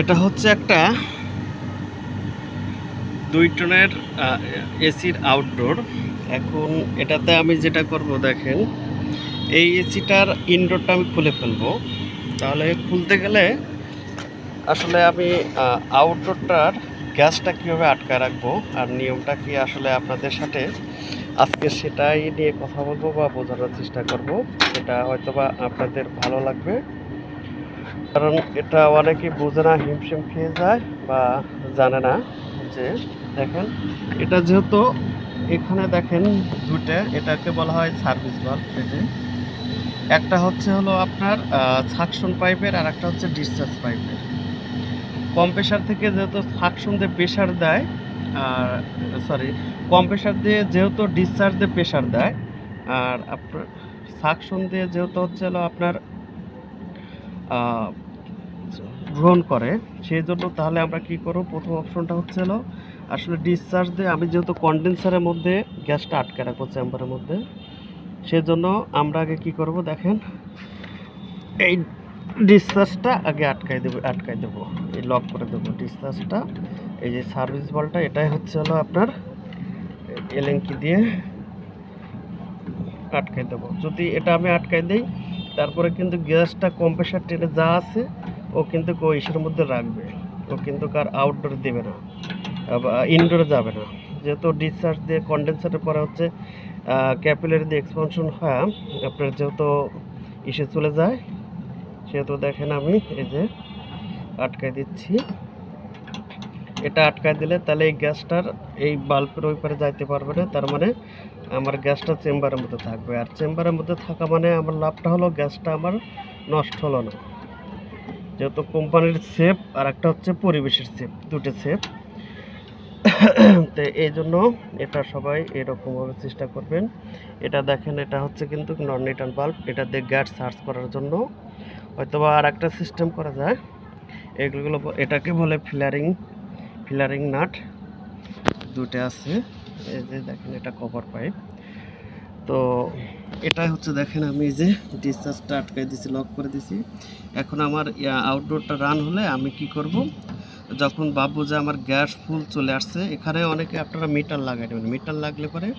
এটা হচ্ছে একটা 2 টনের এসির আউটডোর। এখন এটাতে আমি যেটা করব দেখেন, এই এসিটার ইনডোরটা আমি খুলে ফেলবো। তাহলে খুলতে গেলে আসলে আমি আউটডোরটার গ্যাসটা কীভাবে আটকায় রাখবো আর নিয়মটা কি আসলে আপনাদের সাথে আজকে সেটাই নিয়ে কথা বলবো বা বোঝানোর চেষ্টা করব। এটা হয়তোবা আপনাদের ভালো লাগবে, কারণ এটা অনেকেই বোঝে না, হিমশিম খেয়ে যায় বা জানে না। যে দেখেন, এটা যেহেতু এখানে দেখেন দুটো, এটাকে বলা হয় সার্ভিস ভালভ। একটা হচ্ছে হলো আপনার সাকশন পাইপের, আর একটা হচ্ছে ডিসচার্জ পাইপের। কম্প্রেসার থেকে যেহেতু সাকশন দিয়ে প্রেশার দেয়, আর কম্প্রেসার দিয়ে যেহেতু ডিসচার্জ দিয়ে প্রেশার দেয়, আর আপনার সাকশন দিয়ে যেহেতু হচ্ছে হলো আপনার গ্রহণ করে, সেই জন্য তাহলে আমরা কি করব, প্রথম অপশনটা হচ্ছে হলো আসলে ডিসচার্জ দিয়ে আমি যেহেতু কন্ডেন্সারের মধ্যে গ্যাসটা আটকে রাখবো চেম্বারের মধ্যে, সেজন্য আমরা আগে কি করব দেখেন, এই ডিসচার্জটা আগে আটকাই দেবো, এই লক করে দেবো ডিসচার্জটা। এই যে সার্ভিস বলটা, এটাই হচ্ছে হলো আপনার এলেঙ্কি দিয়ে আটকাই দেবো। যদি এটা আমি আটকাই দিই, তারপরে কিন্তু গ্যাসটা কম্প্রেসার টেনে যা আছে ও কিন্তু ইসের মধ্যে রাখবে, ও কিন্তু কার আউটডোরে দেবে না বা ইনডোরে যাবে না। যেহেতু ডিসচার্জ দিয়ে কন্ডেন্সারের পরে হচ্ছে ক্যাপিলারি দিয়ে এক্সপানশন হয়, আপনার যেহেতু ইসে চলে যায়, সেহেতু দেখেন আমি এই যে আটকাই দিচ্ছি। এটা আটকায় দিলে তাহলে এই গ্যাসটার এই বাল্বের ওই পারে যাইতে পারবে না। তার মানে আমার গ্যাসটা চেম্বারের মধ্যে থাকবে, আর চেম্বারের মধ্যে থাকা মানে আমার লাভটা হলো গ্যাসটা আমার নষ্ট হলো না। যেহেতু কোম্পানির সেফ আর একটা হচ্ছে পরিবেশের সেফ, দুটো সেফ। তো এই জন্য এটা সবাই এরকমভাবে চেষ্টা করবেন। এটা দেখেন, এটা হচ্ছে কিন্তু নন রিটার্ন বাল্ব, এটা দিয়ে গ্যাস সার্চ করার জন্য হয়তোবা আর একটা সিস্টেম করা যায়। এগুলো এটাকে বলে ফিলারিং নাট, দুটো আছে। এই যে দেখেন, এটা কভার পাইপ। তো এটা হচ্ছে দেখেন, আমি এই যে ডিসচার্জটা আটকাই দিছি, লক করে দিছি। এখন আমার আউটডোরটা রান হলে আমি কি করব, যখন ভাববো যে আমার গ্যাস ফুল চলে আসছে, এখানে অনেকে আপনারা মিটার লাগাই দেবেন। মিটার লাগলে পরে,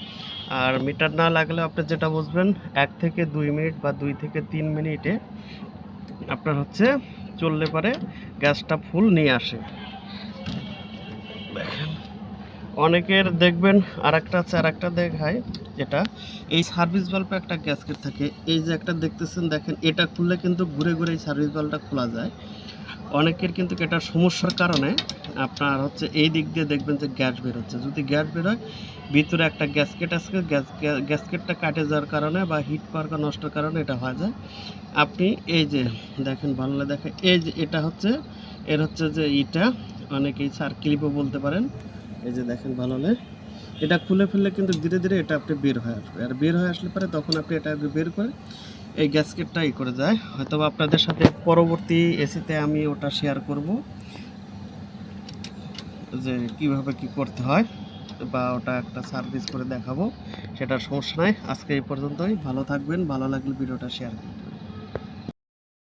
আর মিটার না লাগলে আপনি যেটা বুঝবেন, 1 থেকে 2 মিনিট বা 2 থেকে 3 মিনিটে আপনার হচ্ছে চললে পরে গ্যাসটা ফুল নিয়ে আসে। দেখেন, অনেকের দেখবেন আরেকটা আছে, আরেকটা দেখায়, যেটা এই সার্ভিস বাল্বে একটা গ্যাসকেট থাকে, এই যে একটা দেখতেছেন দেখেন, এটা খুললে কিন্তু ঘুরে ঘুরে এই সার্ভিস বাল্বটা খোলা যায়। অনেকের কিন্তু এটার সমস্যার কারণে আপনার হচ্ছে এই দিক দিয়ে দেখবেন যে গ্যাস বের হচ্ছে। যদি গ্যাস বের হয়, ভিতরে একটা গ্যাসকেট আছে, গ্যাসকেটটা কাটে যাওয়ার কারণে বা হিট পাওয়ার নষ্টের কারণে এটা হয়ে যায়। আপনি এই যে দেখেন, ভালো দেখেন, এই যে এটা হচ্ছে এর হচ্ছে যে ইটা, অনেকেই সার্কিলিপও বলতে পারেন। এই যে দেখেন ভালো হলে, এটা খুলে ফেললে কিন্তু ধীরে ধীরে এটা আপনি বের হয়ে আসবে, আর বের হয়ে আসলে পরে তখন আপনি এটা বের করে এই গ্যাসকেটটা করে যায়। হয়তো আপনাদের সাথে পরবর্তী এসিতে আমি ওটা শেয়ার করব যে কিভাবে কি করতে হয়, বা ওটা একটা সার্ভিস করে দেখাবো, সেটার সমস্যা নাই। আজকে এই পর্যন্তই, ভালো থাকবেন, ভালো লাগলে ভিডিওটা শেয়ার করবেন।